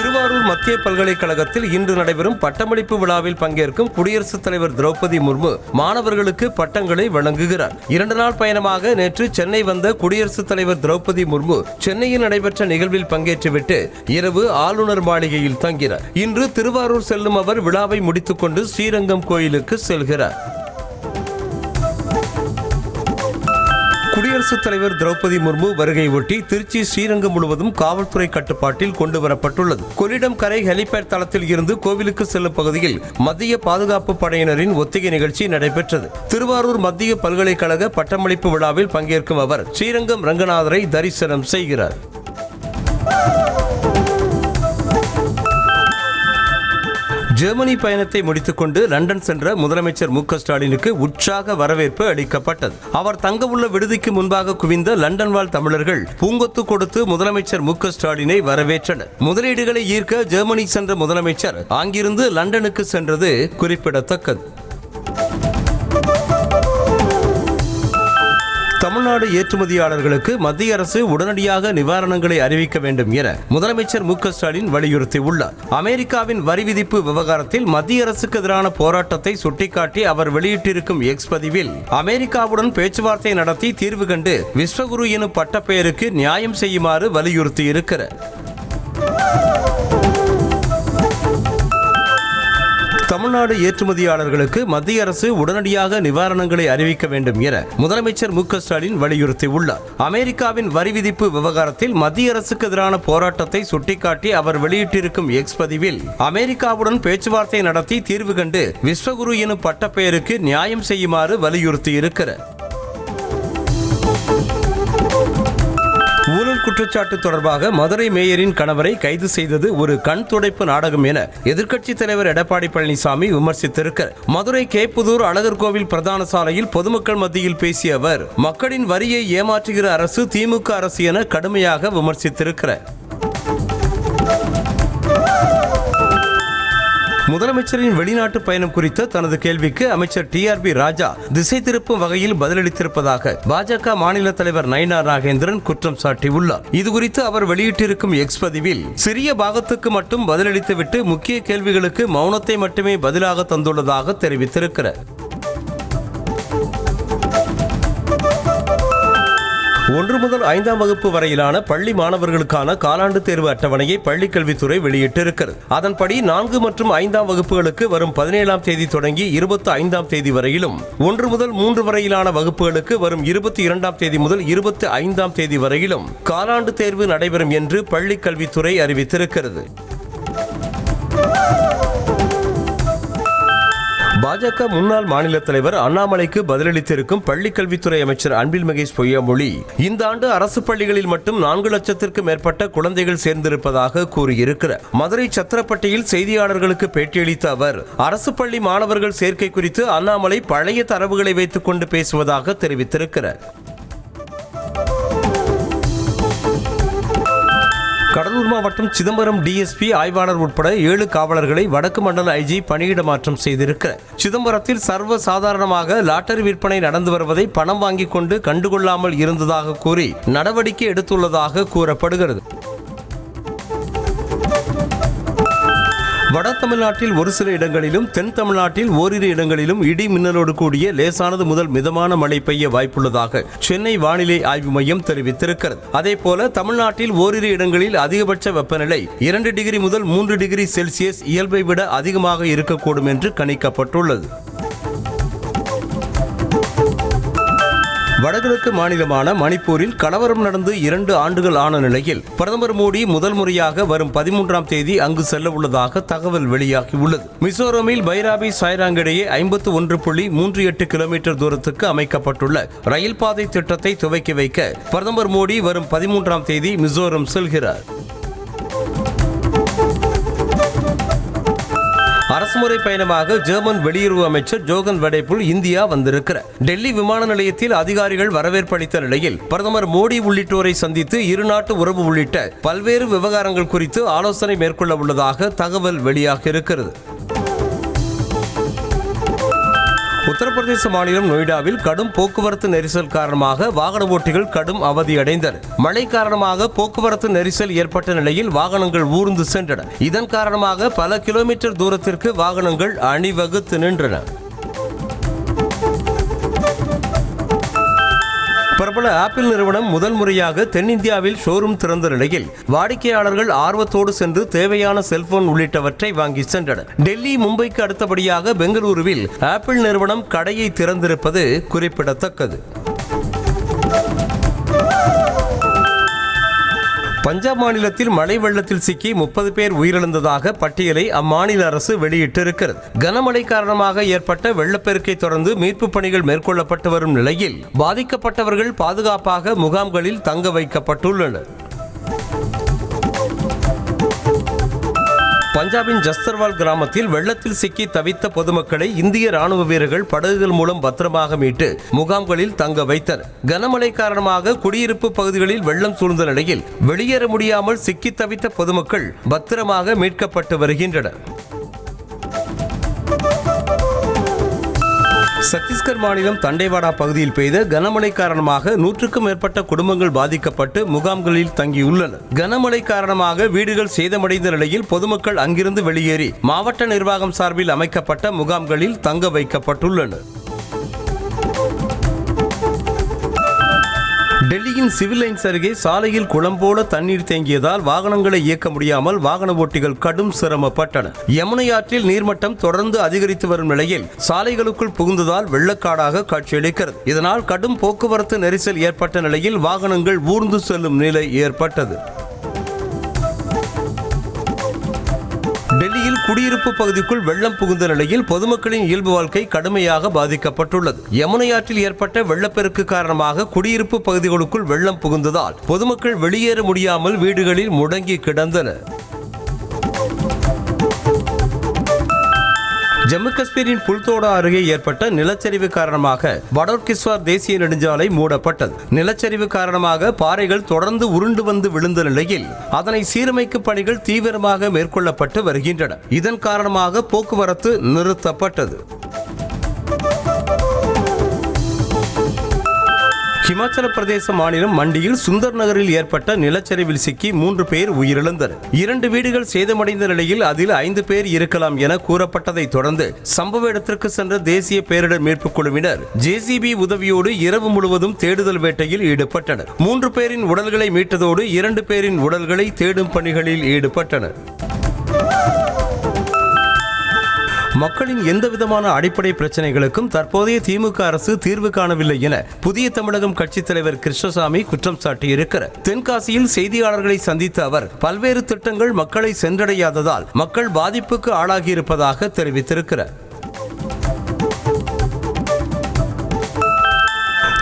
திருவாரூர் மத்திய பல்கலைக்கழகத்தில் இன்று நடைபெறும் பட்டமளிப்பு விழாவில் பங்கேற்கும் குடியரசுத் தலைவர் திரௌபதி முர்மு மாணவர்களுக்கு பட்டங்களை வழங்குகிறார். 2 நாள் பயணமாக நேற்று சென்னை வந்த குடியரசுத் தலைவர் திரௌபதி முர்மு சென்னையில் நடைபெற்ற நிகழ்வில் பங்கேற்றுவிட்டு இரவு ஆளுநர் மாளிகையில் தங்கினார். இன்று திருவாரூர் செல்லும் அவர் விழாவை முடித்துக் கொண்டு ஸ்ரீரங்கம் கோயிலுக்கு செல்கிறார். குடியரசுத் தலைவர் திரௌபதி முர்மு வருகையொட்டி திருச்சி ஸ்ரீரங்கம் முழுவதும் காவல்துறை கட்டுப்பாட்டில் கொண்டுவரப்பட்டுள்ளது. கொள்ளிடம் கரை ஹெலிபேட் தளத்தில் இருந்து கோவிலுக்கு செல்லும் பகுதியில் மத்திய பாதுகாப்பு படையினரின் ஒத்திகை நிகழ்ச்சி நடைபெற்றது. திருவாரூர் மத்திய பல்கலைக்கழக பட்டமளிப்பு விழாவில் பங்கேற்கும் அவர் ஸ்ரீரங்கம் ரங்கநாதரை தரிசனம் செய்கிறார். ஜெர்மனி பயணத்தை முடித்துக் கொண்டு லண்டன் சென்ற முதலமைச்சர் மு க ஸ்டாலினுக்கு உற்சாக வரவேற்பு அளிக்கப்பட்டது. அவர் தங்கவுள்ள விடுதிக்கு முன்பாக குவிந்த லண்டன் வாழ் தமிழர்கள் பூங்கொத்து கொடுத்து முதலமைச்சர் மு க ஸ்டாலினை வரவேற்றனர். முதலீடுகளை ஈர்க்க ஜெர்மனி சென்ற முதலமைச்சர் அங்கிருந்து லண்டனுக்கு சென்றது குறிப்பிடத்தக்கது. தமிழ்நாடு ஏற்றுமதியாளர்களுக்கு மத்திய அரசு உடனடியாக நிவாரணங்களை அறிவிக்க வேண்டும் என முதலமைச்சர் மு க ஸ்டாலின் வலியுறுத்தியுள்ளார். அமெரிக்காவின் வரி விதிப்பு விவகாரத்தில் மத்திய அரசுக்கு எதிரான போராட்டத்தை சுட்டிக்காட்டி அவர் வெளியிட்டிருக்கும் எக்ஸ் பதிவில் அமெரிக்காவுடன் பேச்சுவார்த்தை நடத்தி தீர்வு கண்டு விஸ்வகுரு எனும் பட்டப்பெயருக்கு நியாயம் செய்யுமாறு வலியுறுத்தியிருக்கிறார். தமிழ்நாடு ஏற்றுமதியாளர்களுக்கு மத்திய அரசு உடனடியாக நிவாரணங்களை அறிவிக்க வேண்டும் என முதலமைச்சர் மு க ஸ்டாலின் வலியுறுத்தியுள்ளார். அமெரிக்காவின் வரி விதிப்பு விவகாரத்தில் மத்திய அரசுக்கு எதிரான போராட்டத்தை சுட்டிக்காட்டி அவர் வெளியிட்டிருக்கும் எக்ஸ் பதிவில் அமெரிக்காவுடன் பேச்சுவார்த்தை நடத்தி தீர்வு கண்டு விஸ்வகுரு எனும் பட்டப்பெயருக்கு நியாயம் செய்யுமாறு வலியுறுத்தியிருக்கிறார். ஊழல் குற்றச்சாட்டு தொடர்பாக மதுரை மேயரின் கணவரை கைது செய்தது ஒரு கண் துடைப்பு நாடகம் என எதிர்க்கட்சித் தலைவர் எடப்பாடி பழனிசாமி விமர்சித்திருக்கிறார். மதுரை கேப்புதூர் அழகர் கோவில் பிரதான சாலையில் பொதுமக்கள் மத்தியில் பேசிய அவர் மக்களின் வரியை ஏமாற்றுகிற அரசு திமுக அரசு என கடுமையாக விமர்சித்திருக்கிறார். முதலமைச்சரின் வெளிநாட்டு பயணம் குறித்த தனது கேள்விக்கு அமைச்சர் டிஆர்பி ராஜா திசை திருப்பும் வகையில் பதிலளித்திருப்பதாக பாஜக மாநில தலைவர் நயினார் நாகேந்திரன் குற்றம் சாட்டியுள்ளார். இதுகுறித்து அவர் வெளியிட்டிருக்கும் எக்ஸ் பதிவில் சிறிய பாகத்துக்கு மட்டும் பதிலளித்துவிட்டு முக்கிய கேள்விகளுக்கு மௌனத்தை மட்டுமே பதிலாக தந்துள்ளதாக தெரிவித்திருக்கிறார். 1 முதல் 5ஆம் வகுப்பு வரையிலான பள்ளி மாணவர்களுக்கான காலாண்டு தேர்வு அட்டவணையை பள்ளிக்கல்வித்துறை வெளியிட்டிருக்கிறது. அதன்படி 4 மற்றும் 5ஆம் வகுப்புகளுக்கு வரும் 17ஆம் தேதி தொடங்கி 25ஆம் தேதி வரையிலும் 1 முதல் 3 வரையிலான வகுப்புகளுக்கு வரும் 22ஆம் தேதி முதல் 25ஆம் தேதி வரையிலும் காலாண்டு தேர்வு நடைபெறும் என்று பள்ளிக்கல்வித்துறை அறிவித்திருக்கிறது. பாஜக முன்னாள் மாநில தலைவர் அண்ணாமலைக்கு பதிலளித்திருக்கும் பள்ளிக்கல்வித்துறை அமைச்சர் அன்பில் மகேஷ் பொய்யாமொழி இந்த ஆண்டு அரசு பள்ளிகளில் மட்டும் 4 லட்சத்திற்கும் மேற்பட்ட குழந்தைகள் சேர்ந்திருப்பதாக கூறியிருக்கிறார். மதுரை சத்திரப்பட்டியில் செய்தியாளர்களுக்கு பேட்டியளித்த அவர் அரசு பள்ளி மாணவர்கள் சேர்க்கை குறித்து அண்ணாமலை பழைய தரவுகளை வைத்துக் கொண்டு பேசுவதாக தெரிவித்திருக்கிறார். கடலூர் மாவட்டம் சிதம்பரம் டிஎஸ்பி ஆய்வாளர் உட்பட 7 காவலர்களை வடக்கு மண்டல ஐஜி பணியிட மாற்றம் செய்திருக்கிறார். சிதம்பரத்தில் சர்வ சாதாரணமாக லாட்டரி விற்பனை நடந்து வருவதை பணம் வாங்கிக் கொண்டு கண்டுகொள்ளாமல் இருந்ததாக கூறி நடவடிக்கை எடுத்துள்ளதாக கூறப்படுகிறது. வட தமிழ்நாட்டில் ஒரு சில இடங்களிலும் தென் தமிழ்நாட்டில் ஓரிரு இடங்களிலும் இடி மின்னலோடு கூடிய லேசானது முதல் மிதமான மழை பெய்ய வாய்ப்புள்ளதாக சென்னை வானிலை ஆய்வு மையம் தெரிவித்திருக்கிறது. அதேபோல தமிழ்நாட்டில் ஓரிரு இடங்களில் அதிகபட்ச வெப்பநிலை 2 டிகிரி முதல் 3 டிகிரி செல்சியஸ் இயல்பை விட அதிகமாக இருக்கக்கூடும் என்று கணிக்கப்பட்டுள்ளது. வடகிழக்கு மாநிலமான மணிப்பூரில் கலவரம் நடந்து 2 ஆண்டுகள் ஆன நிலையில் பிரதமர் மோடி முதல் முறையாக வரும் 13ஆம் தேதி அங்கு செல்ல உள்ளதாக தகவல் வெளியாகியுள்ளது. மிசோரமில் பைராபி சாய்ராங் இடையே 51.38 கிலோமீட்டர் தூரத்துக்கு அமைக்கப்பட்டுள்ள ரயில் பாதை திட்டத்தை துவக்கி வைக்க பிரதமர் மோடி வரும் 13ஆம் தேதி மிசோரம் செல்கிறார். அரசுமுறை பயணமாக ஜெர்மன் வெளியுறவு அமைச்சர் ஜோகன் வெடேபுல் இந்தியா வந்திருக்கிறார். டெல்லி விமான நிலையத்தில் அதிகாரிகள் வரவேற்பளித்த நிலையில் பிரதமர் மோடி உள்ளிட்டோரை சந்தித்து இருநாட்டு உறவு உள்ளிட்ட பல்வேறு விவகாரங்கள் குறித்து ஆலோசனை மேற்கொள்ள உள்ளதாக தகவல் வெளியாகியிருக்கிறது. உத்தரப்பிரதேச மாநிலம் நொய்டாவில் கடும் போக்குவரத்து நெரிசல் காரணமாக வாகன ஓட்டிகள் கடும் அவதியடைந்தனர். மழை காரணமாக போக்குவரத்து நெரிசல் ஏற்பட்ட நிலையில் வாகனங்கள் ஊர்ந்து சென்றன. இதன் காரணமாக பல கிலோமீட்டர் தூரத்திற்கு வாகனங்கள் அணிவகுத்து நின்றன. பிரபல ஆப்பிள் நிறுவனம் முதல் முறையாக தென்னிந்தியாவில் ஷோரூம் திறந்த நிலையில் வாடிக்கையாளர்கள் ஆர்வத்தோடு சென்று தேவையான செல்போன் உள்ளிட்டவற்றை வாங்கி சென்றனர். டெல்லி, மும்பைக்கு அடுத்தபடியாக பெங்களூருவில் ஆப்பிள் நிறுவனம் கடையை திறந்திருப்பது குறிப்பிடத்தக்கது. பஞ்சாப் மாநிலத்தில் மழை வெள்ளத்தில் சிக்கி 30 பேர் உயிரிழந்ததாக பட்டியலை அம்மாநில அரசு வெளியிட்டிருக்கிறது. கனமழை காரணமாக ஏற்பட்ட வெள்ளப்பெருக்கை தொடர்ந்து மீட்பு பணிகள் மேற்கொள்ளப்பட்டு வரும் நிலையில் பாதிக்கப்பட்டவர்கள் பாதுகாப்பாக முகாம்களில் தங்க வைக்கப்பட்டுள்ளனர். பஞ்சாபின் ஜஸ்தர்வால் கிராமத்தில் வெள்ளத்தில் சிக்கி தவித்த பொதுமக்களை இந்திய ராணுவ வீரர்கள் படகுகள் மூலம் பத்திரமாக மீட்டு முகாம்களில் தங்க வைத்தனர். கனமழை காரணமாக குடியிருப்பு பகுதிகளில் வெள்ளம் சூழ்ந்த நிலையில் வெளியேற முடியாமல் சிக்கி தவித்த பொதுமக்கள் பத்திரமாக மீட்கப்பட்டு வருகின்றனர். சத்தீஸ்கர் மாநிலம் தண்டேவாடா பகுதியில் பெய்த கனமழை காரணமாக 100க்கும் மேற்பட்ட குடும்பங்கள் பாதிக்கப்பட்டு முகாம்களில் தங்கியுள்ளனர். கனமழை காரணமாக வீடுகள் சேதமடைந்த நிலையில் பொதுமக்கள் அங்கிருந்து வெளியேறி மாவட்ட நிர்வாகம் சார்பில் அமைக்கப்பட்ட முகாம்களில் தங்க வைக்கப்பட்டுள்ளனர். டெல்லியின் சிவில் லைன்ஸ் அருகே சாலையில் குளம் போல தண்ணீர் தேங்கியதால் வாகனங்களை இயக்க முடியாமல் வாகன ஓட்டிகள் கடும் சிரமப்பட்டனர். யமுனை ஆற்றில் நீர்மட்டம் தொடர்ந்து அதிகரித்து வரும் நிலையில் சாலைகளுக்குள் புகுந்ததால் வெள்ளக்காடாக காட்சியளிக்கிறது. இதனால் கடும் போக்குவரத்து நெரிசல் ஏற்பட்ட நிலையில் வாகனங்கள் ஊர்ந்து செல்லும் நிலை ஏற்பட்டது. டெல்லியில் குடியிருப்பு பகுதிக்குள் வெள்ளம் புகுந்த நிலையில் பொதுமக்களின் இயல்பு வாழ்க்கை கடுமையாக பாதிக்கப்பட்டுள்ளது. யமுனை ஆற்றில் ஏற்பட்ட வெள்ளப்பெருக்கு காரணமாக குடியிருப்பு பகுதிகளுக்குள் வெள்ளம் புகுந்ததால் பொதுமக்கள் வெளியேற முடியாமல் வீடுகளில் முடங்கி கிடந்தனர். ஜம்மு காஷ்மீரின் புல்தோடா அருகே ஏற்பட்ட நிலச்சரிவு காரணமாக படோர்-கிஸ்வார் தேசிய நெடுஞ்சாலை மூடப்பட்டது. நிலச்சரிவு காரணமாக பாறைகள் தொடர்ந்து உருண்டு வந்து விழுந்த நிலையில் அதனை சீரமைக்கும் பணிகள் தீவிரமாக மேற்கொள்ளப்பட்டு வருகின்றன. இதன் காரணமாக போக்குவரத்து நிறுத்தப்பட்டது. ஹிமாச்சல பிரதேச மாநிலம் மண்டியில் சுந்தர் நகரில் ஏற்பட்ட நிலச்சரிவில் சிக்கி 3 பேர் உயிரிழந்தனர். 2 வீடுகள் சேதமடைந்த நிலையில் அதில் 5 பேர் இருக்கலாம் என கூறப்பட்டதை தொடர்ந்து சம்பவ இடத்திற்கு சென்ற தேசிய பேரிடர் மீட்புக் குழுவினர் JCB உதவியோடு இரவு முழுவதும் தேடுதல் வேட்டையில் ஈடுபட்டனர். 3 பேரின் உடல்களை மீட்டதோடு 2 பேரின் உடல்களை தேடும் பணிகளில் ஈடுபட்டனர். மக்களின் எந்தவிதமான அடிப்படை பிரச்சனைகளுக்கும் தற்போதைய திமுக அரசு தீர்வு காணவில்லை என புதிய தமிழகம் கட்சித் தலைவர் கிருஷ்ணசாமி குற்றம் சாட்டியிருக்கிறார். தென்காசியில் செய்தியாளர்களை சந்தித்த அவர் பல்வேறு திட்டங்கள் மக்களை சென்றடையாததால் மக்கள் பாதிப்புக்கு ஆளாகியிருப்பதாக தெரிவித்திருக்கிறார்.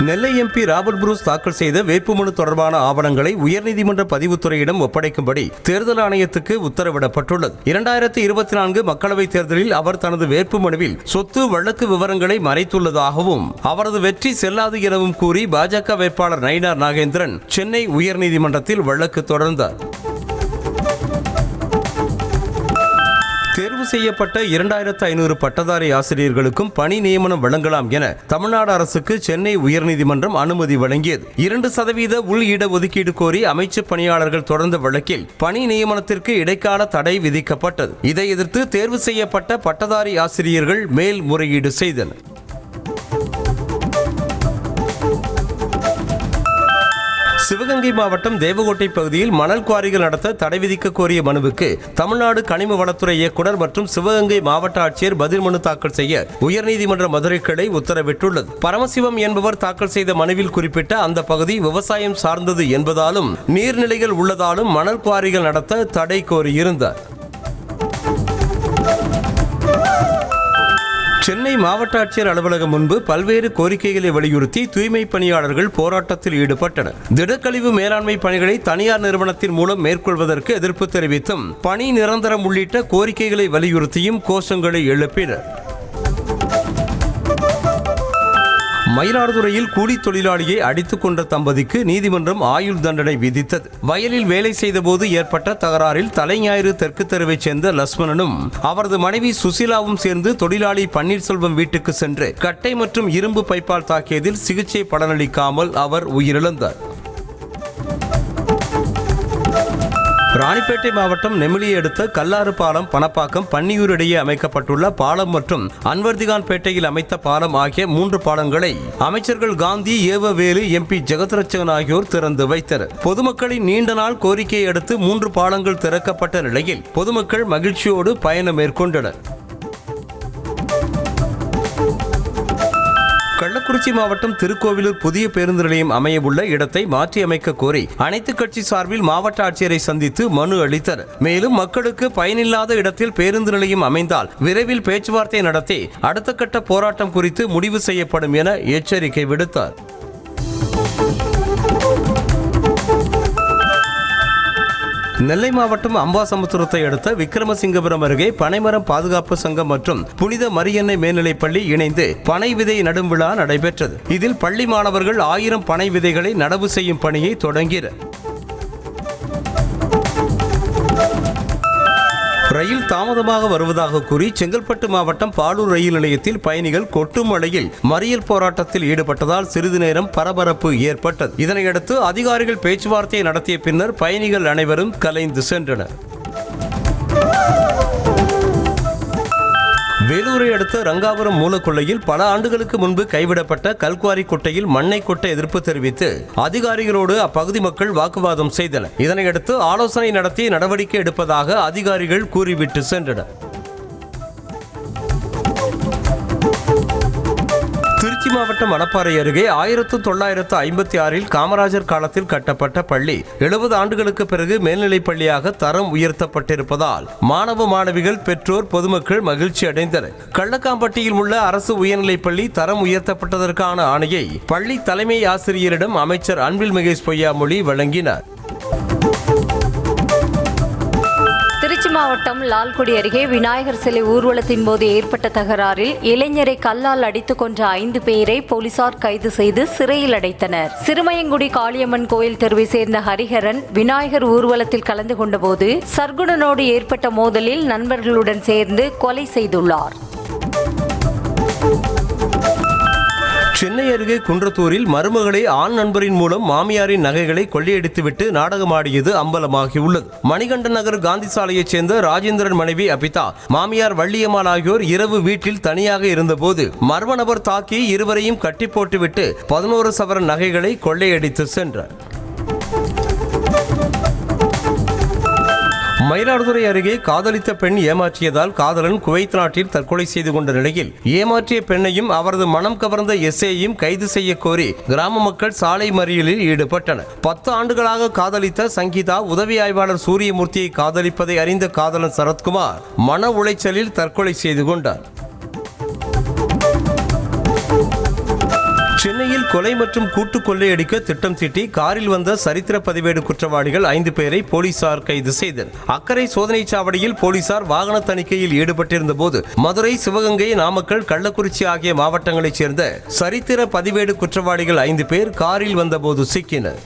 நெல்லை MP ராபர்ட் புரூஸ் தாக்கல் செய்த வேட்புமனு தொடர்பான ஆவணங்களை உயர்நீதிமன்ற பதிவுத்துறையிடம் ஒப்படைக்கும்படி தேர்தல் ஆணையத்துக்கு உத்தரவிடப்பட்டுள்ளது. 2024 மக்களவைத் தேர்தலில் அவர் தனது வேட்புமனுவில் சொத்து வழக்கு விவரங்களை மறைத்துள்ளதாகவும் அவரது வெற்றி செல்லாது எனவும் கூறி பாஜக வேட்பாளர் நயினார் நாகேந்திரன் சென்னை உயர்நீதிமன்றத்தில் வழக்கு தொடர்ந்தார். தேர்வு செய்யப்பட்ட 2500 பட்டதாரி ஆசிரியர்களுக்கும் பணி நியமனம் வழங்கலாம் என தமிழ்நாடு அரசுக்கு சென்னை உயர்நீதிமன்றம் அனுமதி வழங்கியது. 2% உள் இட ஒதுக்கீடு கோரி அமைச்சு பணியாளர்கள் தொடர்ந்த வழக்கில் பணி நியமனத்திற்கு இடைக்கால தடை விதிக்கப்பட்டது. இதை எதிர்த்து தேர்வு செய்யப்பட்ட பட்டதாரி ஆசிரியர்கள் மேல்முறையீடு செய்தனர். சிவகங்கை மாவட்டம் தேவகோட்டை பகுதியில் மணல் குவாரிகள் நடத்த தடை விதிக்க கோரிய மனுவுக்கு தமிழ்நாடு கனிம வளத்துறை இயக்குநர் மற்றும் சிவகங்கை மாவட்ட ஆட்சியர் பதில் மனு தாக்கல் செய்ய உயர்நீதிமன்ற மதுரை கிளை உத்தரவிட்டுள்ளது. பரமசிவம் என்பவர் தாக்கல் செய்த மனுவில் குறிப்பிட்ட அந்த பகுதி விவசாயம் சார்ந்தது என்பதாலும் நீர்நிலைகள் உள்ளதாலும் மணல் குவாரிகள் நடத்த தடை கோரியிருந்தார். சென்னை மாவட்ட ஆட்சியர் அலுவலகம் முன்பு பல்வேறு கோரிக்கைகளை வலியுறுத்தி தூய்மை பணியாளர்கள் போராட்டத்தில் ஈடுபட்டனர். திடக்கழிவு மேலாண்மை பணிகளை தனியார் நிறுவனத்தின் மூலம் மேற்கொள்வதற்கு எதிர்ப்பு தெரிவித்தும் பணி நிரந்தரம் உள்ளிட்ட கோரிக்கைகளை வலியுறுத்தியும் கோஷங்களை எழுப்பினர். மயிலாடுதுறையில் கூலி தொழிலாளியை அடித்துக் கொன்ற தம்பதிக்கு நீதிமன்றம் ஆயுள் தண்டனை விதித்தது. வயலில் வேலை செய்தபோது ஏற்பட்ட தகராறில் தலைஞாயிறு தெற்கு தெருவைச் சேர்ந்த லட்சுமணனும் அவரது மனைவி சுசிலாவும் சேர்ந்து தொழிலாளி பன்னீர்செல்வம் வீட்டுக்கு சென்று கட்டை மற்றும் இரும்பு பைப்பால் தாக்கியதில் சிகிச்சை பலனளிக்காமல் அவர் உயிரிழந்தார். ராணிப்பேட்டை மாவட்டம் நெமிலியை அடுத்த கல்லாறு பாலம், பணப்பாக்கம், பன்னியூர் இடையே அமைக்கப்பட்டுள்ள பாலம் மற்றும் அன்வர்திகான்பேட்டையில் அமைத்த பாலம் ஆகிய 3 பாலங்களை அமைச்சர்கள் காந்தி, ஏவவேலு, MP ஜெகத்ரட்சகன் ஆகியோர் திறந்து வைத்தனர். பொதுமக்களின் நீண்ட நாள் கோரிக்கையை அடுத்து 3 பாலங்கள் திறக்கப்பட்ட நிலையில் பொதுமக்கள் மகிழ்ச்சியோடு பயணம் மேற்கொண்டனர். கள்ளக்குறிச்சி மாவட்டம் திருக்கோவிலூர் புதிய பேருந்து நிலையம் அமையவுள்ள இடத்தை மாற்றி அமைக்க கோரி அனைத்து கட்சி சார்பில் மாவட்ட ஆட்சியரை சந்தித்து மனு அளித்தனர். மேலும் மக்களுக்கு பயனில்லாத இடத்தில் பேருந்து நிலையம் அமைந்தால் விரைவில் பேச்சுவார்த்தை நடத்தி அடுத்த கட்ட போராட்டம் குறித்து முடிவு செய்யப்படும் என எச்சரிக்கை விடுத்தார். நெல்லை மாவட்டம் அம்பாசமுத்திரத்தை அடுத்த விக்ரமசிங்கபுரம் அருகே பனைமரம் பாதுகாப்பு சங்கம் மற்றும் புனித மரியன்னை மேல்நிலைப்பள்ளி இணைந்து பனை விதை நடும் விழா நடைபெற்றது. இதில் பள்ளி மாணவர்கள் 1000 பனை விதைகளை நடவு செய்யும் பணியை தொடங்கினர். ரயில் தாமதமாக வருவதாக கூறி செங்கல்பட்டு மாவட்டம் பாலூர் ரயில் நிலையத்தில் பயணிகள் கொட்டும் மழையில் மறியல் போராட்டத்தில் ஈடுபட்டதால் சிறிது நேரம் பரபரப்பு ஏற்பட்டது. இதனையடுத்து அதிகாரிகள் பேச்சுவார்த்தை நடத்திய பின்னர் பயணிகள் அனைவரும் கலைந்து சென்றனர். வேலூரை அடுத்த ரங்காபுரம் மூலக்கொள்ளையில் பல ஆண்டுகளுக்கு முன்பு கைவிடப்பட்ட கல்குவாரி குட்டையில் மண்ணை கொட்ட எதிர்ப்பு தெரிவித்து அதிகாரிகளோடு அப்பகுதி மக்கள் வாக்குவாதம் செய்தனர். இதனையடுத்து ஆலோசனை நடத்தி நடவடிக்கை எடுப்பதாக அதிகாரிகள் கூறிவிட்டு சென்றனர். திருச்சி மாவட்டம் மணப்பாறை அருகே 1956இல் காமராஜர் காலத்தில் கட்டப்பட்ட பள்ளி 70 ஆண்டுகளுக்கு பிறகு மேல்நிலைப் பள்ளியாக தரம் உயர்த்தப்பட்டிருப்பதால் மாணவ மாணவிகள், பெற்றோர், பொதுமக்கள் மகிழ்ச்சி அடைந்தனர். கள்ளக்காம்பட்டியில் உள்ள அரசு உயர்நிலைப்பள்ளி தரம் உயர்த்தப்பட்டதற்கான ஆணையை பள்ளி தலைமை ஆசிரியரிடம் அமைச்சர் அன்பில் மகேஷ் பொய்யாமொழி வழங்கினார். திருச்சி மாவட்டம் லால்குடி அருகே விநாயகர் சிலை ஊர்வலத்தின் போது ஏற்பட்ட தகராறில் இளைஞரை கல்லால் அடித்துக் கொன்ற 5 பேரை போலீசார் கைது செய்து சிறையில் அடைத்தனர். சிறுமயங்குடி காளியம்மன் கோயில் தெருவை சேர்ந்த ஹரிஹரன் விநாயகர் ஊர்வலத்தில் கலந்து கொண்டபோது சர்க்குணனோடு ஏற்பட்ட மோதலில் நண்பர்களுடன் சேர்ந்து கொலை செய்துள்ளார். சென்னை அருகே குன்றத்தூரில் மருமகளை ஆண் நண்பரின் மூலம் மாமியாரின் நகைகளை கொள்ளையடித்துவிட்டு நாடகமாடியது அம்பலமாகியுள்ளது. மணிகண்டன் நகர் காந்தி சாலையைச் சேர்ந்த ராஜேந்திரன் மனைவி அபிதா, மாமியார் வள்ளியம்மாள் ஆகியோர் இரவு வீட்டில் தனியாக இருந்தபோது மர்ம நபர் தாக்கி இருவரையும் கட்டி போட்டுவிட்டு 11 சவரன் நகைகளை கொள்ளையடித்து சென்றார். மயிலாடுதுறை அருகே காதலித்த பெண் ஏமாற்றியதால் காதலன் குவைத் நாட்டில் தற்கொலை செய்து கொண்ட நிலையில் ஏமாற்றிய பெண்ணையும் அவரது மனம் கவர்ந்த எஸ்ஐயையும் கைது செய்ய கோரி கிராம மக்கள் சாலை மறியலில் ஈடுபட்டனர். 10 ஆண்டுகளாக காதலித்த சங்கீதா உதவி ஆய்வாளர் சூரியமூர்த்தியை காதலிப்பதை அறிந்த காதலன் சரத்குமார் மன உளைச்சலில் தற்கொலை செய்து கொண்டார். சென்னையில் கொலை மற்றும் கூட்டு கொள்ளையடிக்க திட்டம் தீட்டி காரில் வந்த சரித்திர பதிவேடு குற்றவாளிகள் 5 பேரை போலீசார் கைது செய்தனர். அக்கரை சோதனைச் சாவடியில் போலீசார் வாகன தணிக்கையில் ஈடுபட்டிருந்த போது மதுரை, சிவகங்கை, நாமக்கல், கள்ளக்குறிச்சி ஆகிய மாவட்டங்களைச் சேர்ந்த சரித்திர பதிவேடு குற்றவாளிகள் 5 பேர் காரில் வந்தபோது சிக்கினர்.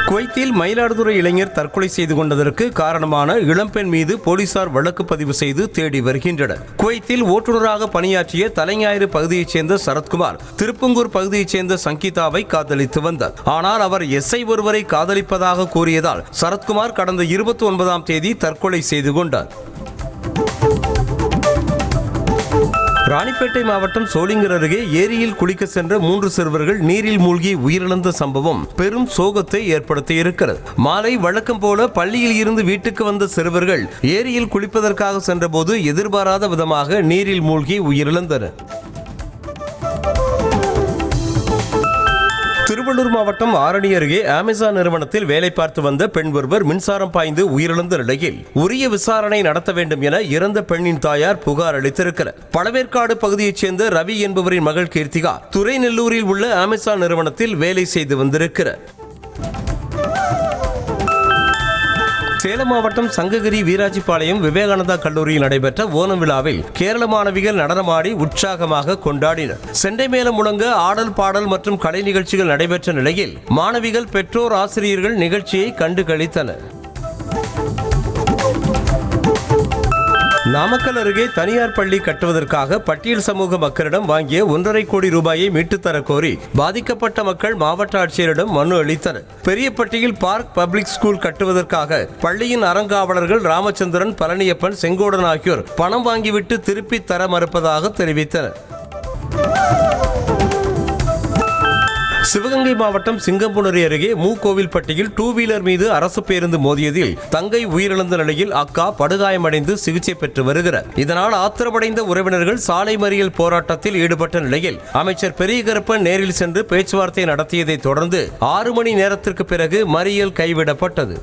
குவைத்தில் மயிலாடுதுறை இளைஞர் தற்கொலை செய்து கொண்டதற்கு காரணமான இளம்பெண் மீது போலீசார் வழக்கு பதிவு செய்து தேடி வருகின்றனர். குவைத்தில் ஓட்டுநராக பணியாற்றிய தலைஞாயிறு பகுதியைச் சேர்ந்த சரத்குமார் திருப்பங்கூர் பகுதியைச் சேர்ந்த சங்கீதாவை காதலித்து வந்தார். ஆனால் அவர் எஸ்ஐ ஒருவரை காதலிப்பதாக கூறியதால் சரத்குமார் கடந்த 29ஆம் தேதி தற்கொலை செய்து கொண்டார். ராணிப்பேட்டை மாவட்டம் சோளிங்கர் அருகே ஏரியில் குளிக்க சென்ற 3 சிறுவர்கள் நீரில் மூழ்கி உயிரிழந்த சம்பவம் பெரும் சோகத்தை ஏற்படுத்தியிருக்கிறது. மாலை வழக்கம் போல பள்ளியில் இருந்து வீட்டுக்கு வந்த சிறுவர்கள் ஏரியில் குளிப்பதற்காக சென்றபோது எதிர்பாராத விதமாக நீரில் மூழ்கி உயிரிழந்தனர். திருவள்ளூர் மாவட்டம் ஆரணி அருகே அமேசான் நிறுவனத்தில் வேலை பார்த்து வந்த பெண் ஒருவர் மின்சாரம் பாய்ந்து உயிரிழந்த நிலையில் உரிய விசாரணை நடத்த வேண்டும் என இறந்த பெண்ணின் தாயார் புகார் அளித்திருக்கிறார். பழவேற்காடு பகுதியைச் சேர்ந்த ரவி என்பவரின் மகள் கீர்த்திகா துறைநெல்லூரில் உள்ள அமேசான் நிறுவனத்தில் வேலை செய்து வந்திருக்கிறார். சேலம் மாவட்டம் சங்ககிரி வீராஜிபாளையம் விவேகானந்தா கல்லூரியில் நடைபெற்ற ஓணம் விழாவில் கேரள மாணவிகள் நடனமாடி உற்சாகமாக கொண்டாடினர். செண்டை மேளம் முழங்க ஆடல் பாடல் மற்றும் கலை நிகழ்ச்சிகள் நடைபெற்ற நிலையில் மாணவிகள், பெற்றோர், ஆசிரியர்கள் நிகழ்ச்சியை கண்டு களித்தனர். நாமக்கல் அருகே தனியார் பள்ளி கட்டுவதற்காக பட்டியல் சமூக மக்களிடம் வாங்கிய 1.5 கோடி ரூபாயை மீட்டுத்தர கோரி பாதிக்கப்பட்ட மக்கள் மாவட்ட ஆட்சியரிடம் மனு அளித்தனர். பெரியப்பட்டியில் பார்க் பப்ளிக் ஸ்கூல் கட்டுவதற்காக பள்ளியின் அறங்காவலர்கள் ராமச்சந்திரன், பழனியப்பன், செங்கோடன் ஆகியோர் பணம் வாங்கிவிட்டு திருப்பி தர மறுப்பதாக தெரிவித்தனர். சிவகங்கை மாவட்டம் சிங்கம்புணரி அருகே மூக்கோவில்பட்டியில் 2 வீலர் மீது அரசு பேருந்து மோதியதில் தங்கை உயிரிழந்த நிலையில் அக்கா படுகாயமடைந்து சிகிச்சை பெற்று வருகிறார். இதனால் ஆத்திரமடைந்த உறவினர்கள் சாலை மறியல் போராட்டத்தில் ஈடுபட்ட நிலையில் அமைச்சர் பெரியகருப்பன் நேரில் சென்று பேச்சுவார்த்தை நடத்தியதை தொடர்ந்து 6 மணி நேரத்திற்கு பிறகு மறியல் கைவிடப்பட்டது.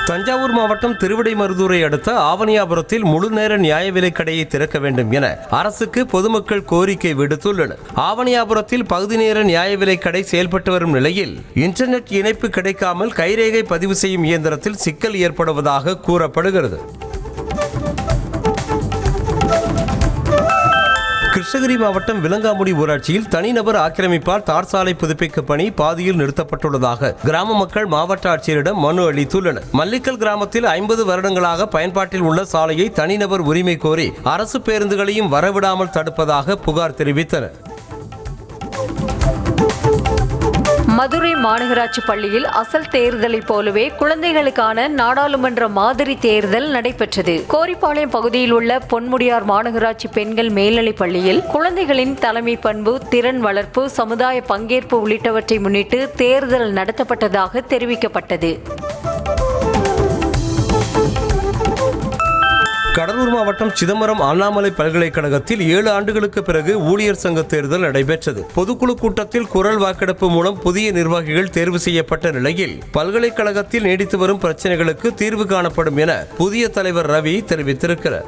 தஞ்சாவூர் மாவட்டம் திருவிடைமருதூரை அடுத்த ஆவணியாபுரத்தில் முழுநேர நியாய விலைக் கடையை திறக்க வேண்டும் என அரசுக்கு பொதுமக்கள் கோரிக்கை விடுத்துள்ளனர். ஆவணியாபுரத்தில் பகுதி நேர நியாய விலைக் கடை செயல்பட்டு வரும் நிலையில் இன்டர்நெட் இணைப்பு கிடைக்காமல் கைரேகை பதிவு செய்யும் இயந்திரத்தில் சிக்கல் ஏற்படுவதாக கூறப்படுகிறது. கிருஷ்ணகிரி மாவட்டம் விலங்காமுடி ஊராட்சியில் தனிநபர் ஆக்கிரமிப்பால் தார் சாலை புதுப்பிக்கும் பணி பாதியில் நிறுத்தப்பட்டுள்ளதாக கிராம மக்கள் மாவட்ட ஆட்சியரிடம் மனு அளித்துள்ளனர். மல்லிக்கல் கிராமத்தில் 50 வருடங்களாக பயன்பாட்டில் உள்ள சாலையை தனிநபர் உரிமை கோரி அரசு பேருந்துகளையும் வரவிடாமல் தடுப்பதாக புகார் தெரிவித்தனர். மதுரை மாநகராட்சி பள்ளியில் அசல் தேர்தலை போலவே குழந்தைகளுக்கான நாடாளுமன்ற மாதிரி தேர்தல் நடைபெற்றது. கோரிப்பாளையம் பகுதியில் உள்ள பொன்முடியார் மாநகராட்சி பெண்கள் மேல்நிலைப் பள்ளியில் குழந்தைகளின் தலைமை பண்பு, திறன் வளர்ப்பு, சமுதாய பங்கேற்பு உள்ளிட்டவற்றை முன்னிட்டு தேர்தல் நடத்தப்பட்டதாக தெரிவிக்கப்பட்டது. கடலூர் மாவட்டம் சிதம்பரம் அண்ணாமலை பல்கலைக்கழகத்தில் 7 ஆண்டுகளுக்கு பிறகு ஊழியர் சங்க தேர்தல் நடைபெற்றது. பொதுக்குழு கூட்டத்தில் குரல் வாக்கெடுப்பு மூலம் புதிய நிர்வாகிகள் தேர்வு செய்யப்பட்ட நிலையில் பல்கலைக்கழகத்தில் நீடித்து வரும் பிரச்சனைகளுக்கு தீர்வு காணப்படும் என புதிய தலைவர் ரவி தெரிவித்திருக்கிறார்.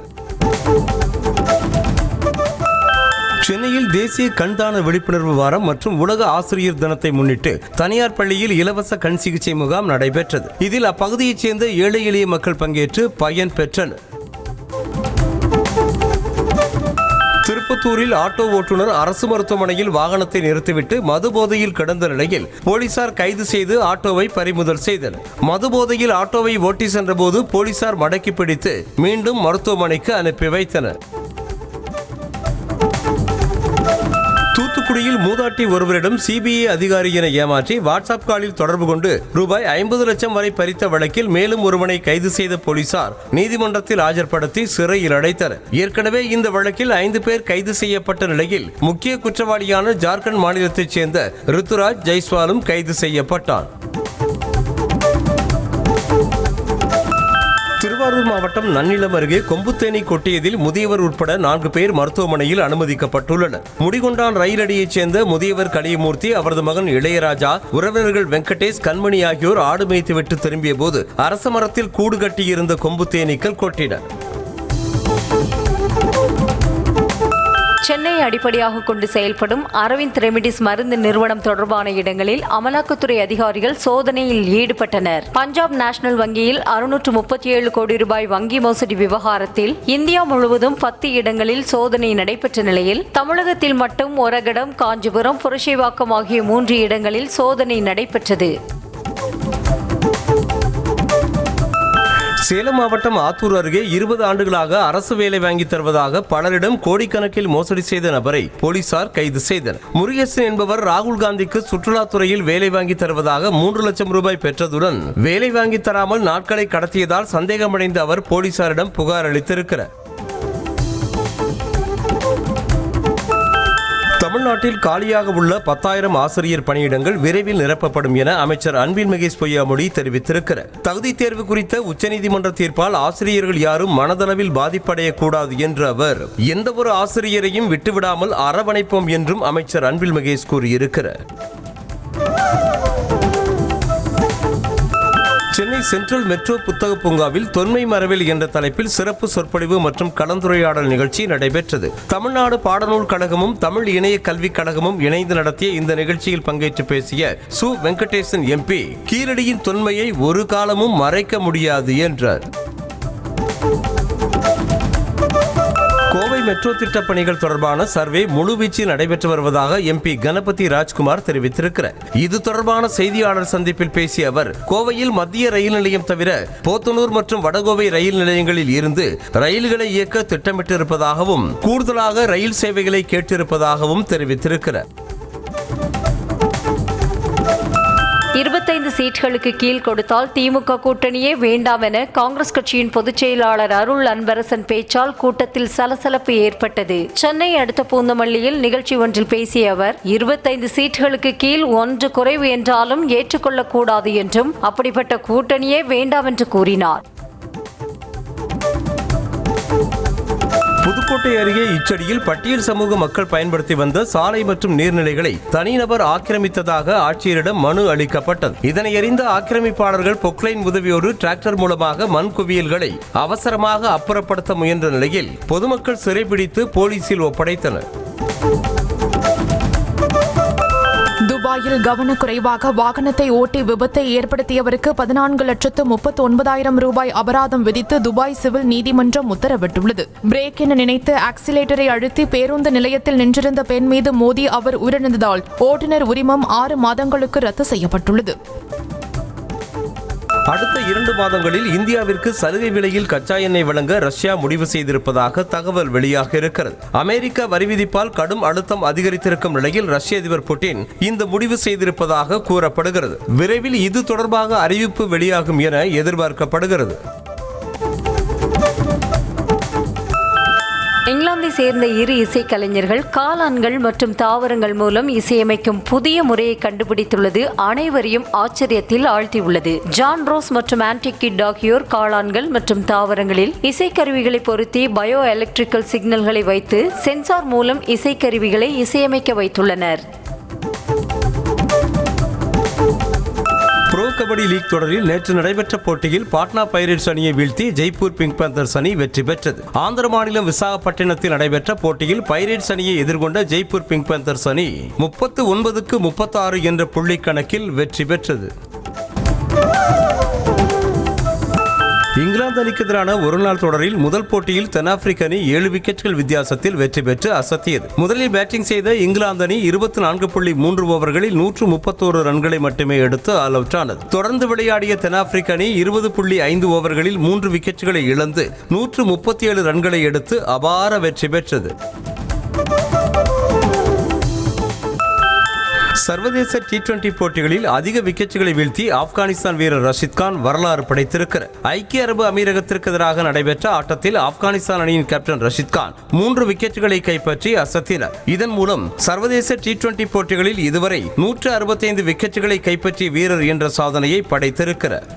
சென்னையில் தேசிய கண்தான விழிப்புணர்வு வாரம் மற்றும் உலக ஆசிரியர் தினத்தை முன்னிட்டு தனியார் பள்ளியில் இலவச கண் சிகிச்சை முகாம் நடைபெற்றது. இதில் அப்பகுதியைச் சேர்ந்த ஏழை எளிய மக்கள் பங்கேற்று பயன் பெற்றனர். திருப்பத்தூரில் ஆட்டோ ஓட்டுநர் அரசு மருத்துவமனையில் வாகனத்தை நிறுத்திவிட்டு மது போதையில் கிடந்த நிலையில் போலீசார் கைது செய்து ஆட்டோவை பறிமுதல் செய்தனர். மது போதையில் ஆட்டோவை ஓட்டி சென்றபோது போலீசார் மடக்கி பிடித்து மீண்டும் மருத்துவமனைக்கு அனுப்பி வைத்தனர். தூத்துக்குடியில் மூதாட்டி ஒருவரிடம் சிபிஐ அதிகாரி என ஏமாற்றி வாட்ஸ்அப் காலில் தொடர்பு கொண்டு ரூபாய் 50 லட்சம் வரை பறித்த வழக்கில் மேலும் ஒருவனை கைது செய்த போலீசார் நீதிமன்றத்தில் ஆஜர்படுத்தி சிறையில் அடைத்தனர். ஏற்கனவே இந்த வழக்கில் 5 பேர் கைது செய்யப்பட்ட நிலையில் முக்கிய குற்றவாளியான ஜார்க்கண்ட் மாநிலத்தைச் சேர்ந்த ருத்துராஜ் ஜெய்ஸ்வாலும் கைது செய்யப்பட்டார். திருவாரூர் மாவட்டம் நன்னிலம் அருகே கொம்புத்தேனி கொட்டியதில் முதியவர் உட்பட 4 பேர் மருத்துவமனையில் அனுமதிக்கப்பட்டுள்ளனர். முடிகொண்டான் ரயிலடியைச் சேர்ந்த முதியவர் கலியமூர்த்தி, அவரது மகன் இளையராஜா, உறவினர்கள் வெங்கடேஷ், கண்மணி ஆகியோர் ஆடு மேய்த்துவிட்டு திரும்பிய போது அரச மரத்தில் கூடு கட்டியிருந்த கொம்புத்தேனீக்கள் கொட்டின. சென்னை அடிப்படையாக கொண்டு செயல்படும் அரவிந்த் ரெமிடிஸ் மருந்து நிறுவனம் தொடர்பான இடங்களில் அமலாக்கத்துறை அதிகாரிகள் சோதனையில் ஈடுபட்டனர். பஞ்சாப் நேஷனல் வங்கியில் 637 கோடி ரூபாய் வங்கி மோசடி விவகாரத்தில் இந்தியா முழுவதும் 10 இடங்களில் சோதனை நடைபெற்ற நிலையில் தமிழகத்தில் மட்டும் ஒரகடம், காஞ்சிபுரம், புரசைவாக்கம் ஆகிய 3 இடங்களில் சோதனை நடைபெற்றது. சேலம் மாவட்டம் ஆத்தூர் அருகே 20 ஆண்டுகளாக அரசு வேலை வாங்கி தருவதாக பலரிடம் கோடிக்கணக்கில் மோசடி செய்த நபரை போலீசார் கைது செய்தனர். முருகேசன் என்பவர் ராகுல் காந்திக்கு சுற்றுலாத்துறையில் வேலை வாங்கி தருவதாக 3 லட்சம் ரூபாய் பெற்றதுடன் வேலை வாங்கி தராமல் நாட்களை கடத்தியதால் சந்தேகமடைந்த அவர் போலீசாரிடம் புகார் அளித்திருக்கிறார். தமிழ்நாட்டில் காலியாக உள்ள 10,000 ஆசிரியர் பணியிடங்கள் விரைவில் நிரப்பப்படும் என அமைச்சர் அன்பில் மகேஷ் பொய்யாமொழி தெரிவித்திருக்கிறார். தகுதி தேர்வு குறித்த உச்சநீதிமன்ற தீர்ப்பால் ஆசிரியர்கள் யாரும் மனதளவில் பாதிப்படையக்கூடாது என்ற அவர் எந்த ஒரு ஆசிரியரையும் விட்டுவிடாமல் அரவணைப்போம் என்றும் அமைச்சர் அன்பில் மகேஷ் கூறியிருக்கிறார். சென்னை சென்ட்ரல் மெட்ரோ புத்தக பூங்காவில் தொன்மை மரபில் என்ற தலைப்பில் சிறப்பு சொற்பொழிவு மற்றும் கலந்துரையாடல் நிகழ்ச்சி நடைபெற்றது. தமிழ்நாடு பாடநூல் கழகமும் தமிழ் இணைய கல்விக் கழகமும் இணைந்து நடத்திய இந்த நிகழ்ச்சியில் பங்கேற்று பேசிய சு. வெங்கடேசன் எம்பி, கீழடியின் தொன்மையை ஒரு காலமும் மறைக்க முடியாது என்றார். கோவை மெட்ரோ திட்டப் பணிகள் தொடர்பான சர்வே முழுவீச்சில் நடைபெற்று வருவதாக எம்பி கணபதி ராஜ்குமார் தெரிவித்திருக்கிறார். இது தொடர்பான செய்தியாளர் சந்திப்பில் பேசிய அவர், கோவையில் மத்திய ரயில் நிலையம் தவிர போத்தனூர் மற்றும் வடகோவை ரயில் நிலையங்களில் இருந்து ரயில்களை இயக்க திட்டமிட்டிருப்பதாகவும் கூடுதலாக ரயில் சேவைகளை கேட்டிருப்பதாகவும் தெரிவித்திருக்கிறார். 25 சீட்களுக்கு கீழ் கொடுத்தால் திமுக கூட்டணியே வேண்டாம் என காங்கிரஸ் கட்சியின் பொதுச் செயலாளர் அருள் அன்பரசன் பேச்சால் கூட்டத்தில் சலசலப்பு ஏற்பட்டது. சென்னை அடுத்த பூந்தமல்லியில் நிகழ்ச்சி ஒன்றில் பேசிய அவர், 25 சீட்களுக்கு கீழ் 1 குறைவு என்றாலும் ஏற்றுக்கொள்ளக்கூடாது என்றும் அப்படிப்பட்ட கூட்டணியே வேண்டாம் என்று கூறினார். புதுக்கோட்டை அருகே இச்சடியில் பட்டியல் சமூக மக்கள் பயன்படுத்தி வந்த சாலை மற்றும் நீர்நிலைகளை தனிநபர் ஆக்கிரமித்ததாக ஆட்சியரிடம் மனு அளிக்கப்பட்டது. இதனை அறிந்த ஆக்கிரமிப்பாளர்கள் பொக்லைன் உதவியோடு டிராக்டர் மூலமாக மண் குவியல்களை அவசரமாக அப்புறப்படுத்த முயன்ற நிலையில் பொதுமக்கள் சிறைபிடித்து போலீசில் ஒப்படைத்தனர். துபாயில் கவனக்குறைவாக வாகனத்தை ஓட்டி விபத்தை ஏற்படுத்தியவருக்கு 14,39,000 ரூபாய் அபராதம் விதித்து துபாய் சிவில் நீதிமன்றம் உத்தரவிட்டுள்ளது. பிரேக் என நினைத்து ஆக்சிலேட்டரை அழுத்தி பேருந்து நிலையத்தில் நின்றிருந்த பெண் மீது மோதி அவர் உயிரிழந்ததால் ஓட்டுநர் உரிமம் 6 மாதங்களுக்கு ரத்து செய்யப்பட்டுள்ளது. அடுத்த 2 மாதங்களில் இந்தியாவிற்கு சலுகை விலையில் கச்சா எண்ணெய் வழங்க ரஷ்யா முடிவு செய்திருப்பதாக தகவல் வெளியாக இருக்கிறது. அமெரிக்க வரி விதிப்பால் கடும் அழுத்தம் அதிகரித்திருக்கும் நிலையில் ரஷ்ய அதிபர் புட்டின் இந்த முடிவு செய்திருப்பதாக கூறப்படுகிறது. விரைவில் இது தொடர்பாக அறிவிப்பு வெளியாகும் என எதிர்பார்க்கப்படுகிறது. இங்கிலாந்தை சேர்ந்த 2 இசைக்கலைஞர்கள் காளான்கள் மற்றும் தாவரங்கள் மூலம் இசையமைக்கும் புதிய முறையை கண்டுபிடித்துள்ளது அனைவரையும் ஆச்சரியத்தில் ஆழ்த்தியுள்ளது. ஜான் ரோஸ் மற்றும் ஆன்டி கிட் ஆகியோர் காளான்கள் மற்றும் தாவரங்களில் இசைக்கருவிகளை பொருத்தி பயோ எலக்ட்ரிக்கல் சிக்னல்களை வைத்து சென்சார் மூலம் இசைக்கருவிகளை இசையமைக்க வைத்துள்ளனர். ப்ரோ கபடி லீக் தொடரில் நேற்று நடைபெற்ற போட்டியில் பாட்னா பைரேட்ஸ் அணியை வீழ்த்தி ஜெய்ப்பூர் பிங்க் பேந்தர்ஸ் அணி வெற்றி பெற்றது. ஆந்திர மாநிலம் விசாகப்பட்டினத்தில் நடைபெற்ற போட்டியில் பைரேட்ஸ் அணியை எதிர்கொண்ட ஜெய்ப்பூர் பிங்க் பேந்தர்ஸ் அணி 39-36 என்ற புள்ளி கணக்கில் வெற்றி பெற்றது. இங்கிலாந்து அணிக்கு எதிரான ஒருநாள் தொடரில் முதல் போட்டியில் தென்னாப்பிரிக்க அணி 7 விக்கெட்டுகள் வித்தியாசத்தில் வெற்றி பெற்று அசத்தியது. முதலில் பேட்டிங் செய்த இங்கிலாந்து அணி 24.3 ஓவர்களில் 131 ரன்களை மட்டுமே எடுத்து ஆல் அவுட் ஆனது. தொடர்ந்து விளையாடிய தென்னாப்பிரிக்க அணி 20.5 ஓவர்களில் 3 விக்கெட்டுகளை இழந்து 137 ரன்களை எடுத்து அபார வெற்றி பெற்றது. சர்வதேச T20 போட்டிகளில் அதிக விக்கெட்டுகளை வீழ்த்தி ஆப்கானிஸ்தான் வீரர் ரஷித் கான் வரலாறு படைத்திருக்கிறார். ஐக்கிய அரபு அமீரகத்திற்கு எதிராக நடைபெற்ற ஆட்டத்தில் ஆப்கானிஸ்தான் அணியின் கேப்டன் ரஷித் கான் 3 விக்கெட்டுகளை கைப்பற்றி அசத்தினார். இதன் மூலம் சர்வதேச T20 போட்டிகளில் இதுவரை 165 விக்கெட்டுகளை கைப்பற்றிய வீரர் என்ற சாதனையை படைத்திருக்கிறார்.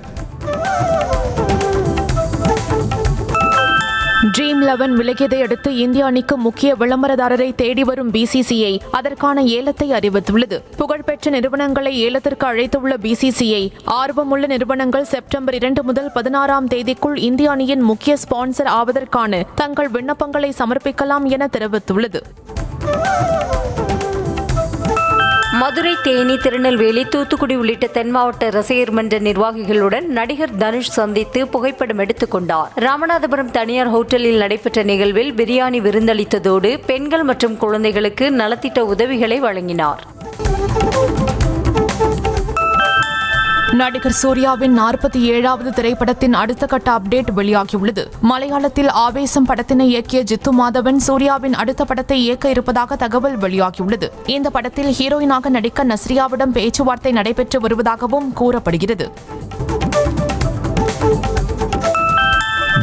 ட்ரீம் 11 விலகியதை அடுத்து இந்திய அணிக்கு முக்கிய விளம்பரதாரரை தேடி வரும் BCCI அதற்கான ஏலத்தை அறிவித்துள்ளது. புகழ்பெற்ற நிறுவனங்களை ஏலத்திற்கு அழைத்துள்ள BCCI ஆர்வமுள்ள நிறுவனங்கள் செப்டம்பர் 2 முதல் 16ஆம் தேதிக்குள் இந்திய அணியின் முக்கிய ஸ்பான்சர் ஆவதற்கான தங்கள் விண்ணப்பங்களை சமர்ப்பிக்கலாம் என தெரிவித்துள்ளது. மதுரை, தேனி, திருநெல்வேலி, தூத்துக்குடி உள்ளிட்ட தென் மாவட்ட ரசிகர் மன்ற நிர்வாகிகளுடன் நடிகர் தனுஷ் சந்தித்து புகைப்படம் எடுத்துக் கொண்டார். ராமநாதபுரம் தனியார் ஹோட்டலில் நடைபெற்ற நிகழ்வில் பிரியாணி விருந்தளித்ததோடு பெண்கள் மற்றும் குழந்தைகளுக்கு நலத்திட்ட உதவிகளை வழங்கினார். நடிகர் சூர்யாவின் 47வது திரைப்படத்தின் அடுத்த கட்ட அப்டேட் வெளியாகியுள்ளது. மலையாளத்தில் ஆவேசம் படத்தினை இயக்கிய ஜித்து மாதவன் சூர்யாவின் அடுத்த படத்தை இயக்க இருப்பதாக தகவல் வெளியாகியுள்ளது. இந்த படத்தில் ஹீரோயினாக நடிக்க நஸ்ரியாவிடம் பேச்சுவார்த்தை நடைபெற்று வருவதாகவும் கூறப்படுகிறது.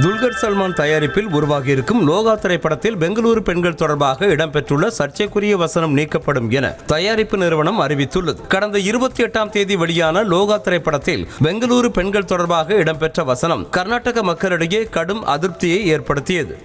துல்கர் சல்மான் தயாரிப்பில் உருவாகியிருக்கும் லோகா திரைப்படத்தில் பெங்களூரு பெண்கள் தொடர்பாக இடம்பெற்றுள்ள சர்ச்சைக்குரிய வசனம் நீக்கப்படும் என தயாரிப்பு நிறுவனம் அறிவித்துள்ளது. கடந்த 28ஆம் தேதி வெளியான லோகா திரைப்படத்தில் பெங்களூரு பெண்கள் தொடர்பாக இடம்பெற்ற வசனம் கர்நாடக மக்களிடையே கடும் அதிருப்தியை ஏற்படுத்தியது.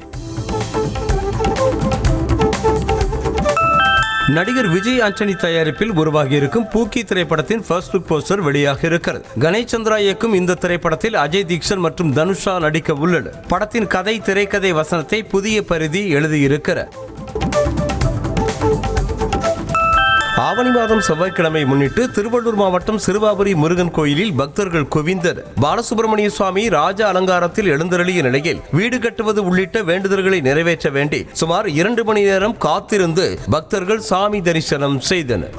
நடிகர் விஜய் ஆண்டனி தயாரிப்பில் உருவாகியிருக்கும் பூக்கி திரைப்படத்தின் ஃபர்ஸ்ட் லுக் போஸ்டர் வெளியாக இருக்கிறது. கணேஷ் சந்திரா இயக்கும் இந்த திரைப்படத்தில் அஜய் தீக்ஷன் மற்றும் தனுஷா நடிக்க உள்ளனர். படத்தின் கதை, திரைக்கதை வசனத்தை புதிய பரிதி எழுதியிருக்கிறார். ஆவணி மாதம் செவ்வாய்க்கிழமை முன்னிட்டு திருவள்ளூர் மாவட்டம் சிறுவாபுரி முருகன் கோயிலில் பக்தர்கள் குவிந்தனர். பாலசுப்ரமணிய சுவாமி ராஜ அலங்காரத்தில் எழுந்தருளிய நிலையில் வீடு கட்டுவது உள்ளிட்ட வேண்டுதல்களை நிறைவேற்ற வேண்டி சுமார் 2 மணி நேரம் காத்திருந்து பக்தர்கள் சாமி தரிசனம் செய்தனர்.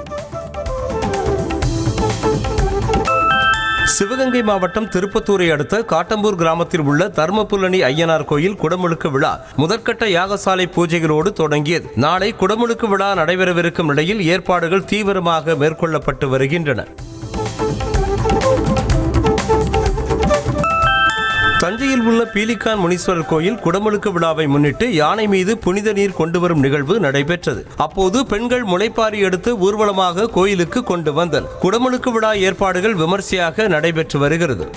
சிவகங்கை மாவட்டம் திருப்பத்தூரை அடுத்த காட்டம்பூர் கிராமத்தில் உள்ள தர்மபுல்லணி ஐயனார் கோயில் குடமுழுக்கு விழா முதற்கட்ட யாகசாலை பூஜைகளோடு தொடங்கியது. நாளை குடமுழுக்கு விழா நடைபெறவிருக்கும் நிலையில் ஏற்பாடுகள் தீவிரமாக மேற்கொள்ளப்பட்டு வருகின்றன. தஞ்சையில் உள்ள பீலிகான் முனீஸ்வரர் கோயில் குடமுழுக்கு விழாவை முன்னிட்டு யானை மீது புனித நீர் கொண்டு வரும் நிகழ்வு நடைபெற்றது. அப்போது பெண்கள் முளைப்பாரி எடுத்து ஊர்வலமாக கோயிலுக்கு கொண்டு வந்தனர். குடமுழுக்கு விழா ஏற்பாடுகள் விமர்சையாக நடைபெற்று வருகிறது.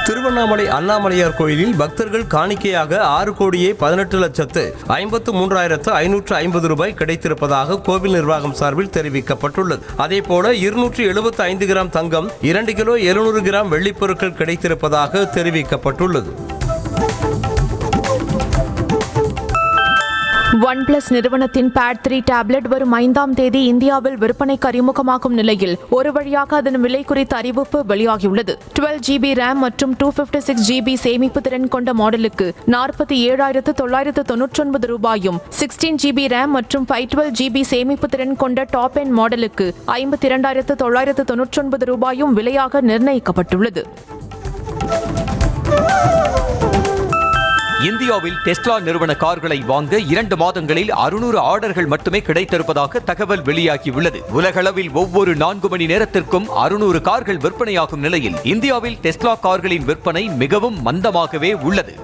திருவண்ணாமலை அண்ணாமலையார் கோயிலில் பக்தர்கள் காணிக்கையாக 6,18,53,550 ரூபாய் கிடைத்திருப்பதாக கோவில் நிர்வாகம் சார்பில் தெரிவிக்கப்பட்டுள்ளது. அதேபோல 275 கிராம் தங்கம், 2 கிலோ 700 கிராம் வெள்ளிப் பொருட்கள் கிடைத்திருப்பதாக தெரிவிக்கப்பட்டுள்ளது. OnePlus நிறுவனத்தின் Pad 3 டேப்லெட் வரும் 5ஆம் தேதி இந்தியாவில் விற்பனைக்கு அறிமுகமாகும் நிலையில் ஒரு வழியாக அதன் விலை குறித்த அறிவிப்பு வெளியாகியுள்ளது. 12GB RAM மற்றும் 256GB சேமிப்பு திறன் கொண்ட மாடலுக்கு 47,999 ரூபாயும், 16GB RAM மற்றும் 512GB சேமிப்பு திறன் கொண்ட டாப் எண்ட் மாடலுக்கு 52,999 ரூபாயும் விலையாக நிர்ணயிக்கப்பட்டுள்ளது. இந்தியாவில் டெஸ்லா நிறுவன கார்களை வாங்க 2 மாதங்களில் 600 ஆர்டர்கள் மட்டுமே கிடைத்திருப்பதாக தகவல் வெளியாகியுள்ளது. உலகளவில் ஒவ்வொரு 4 மணி நேரத்திற்கும் 600 கார்கள் விற்பனையாகும் நிலையில் இந்தியாவில் டெஸ்லா கார்களின் விற்பனை மிகவும் மந்தமாகவே உள்ளது.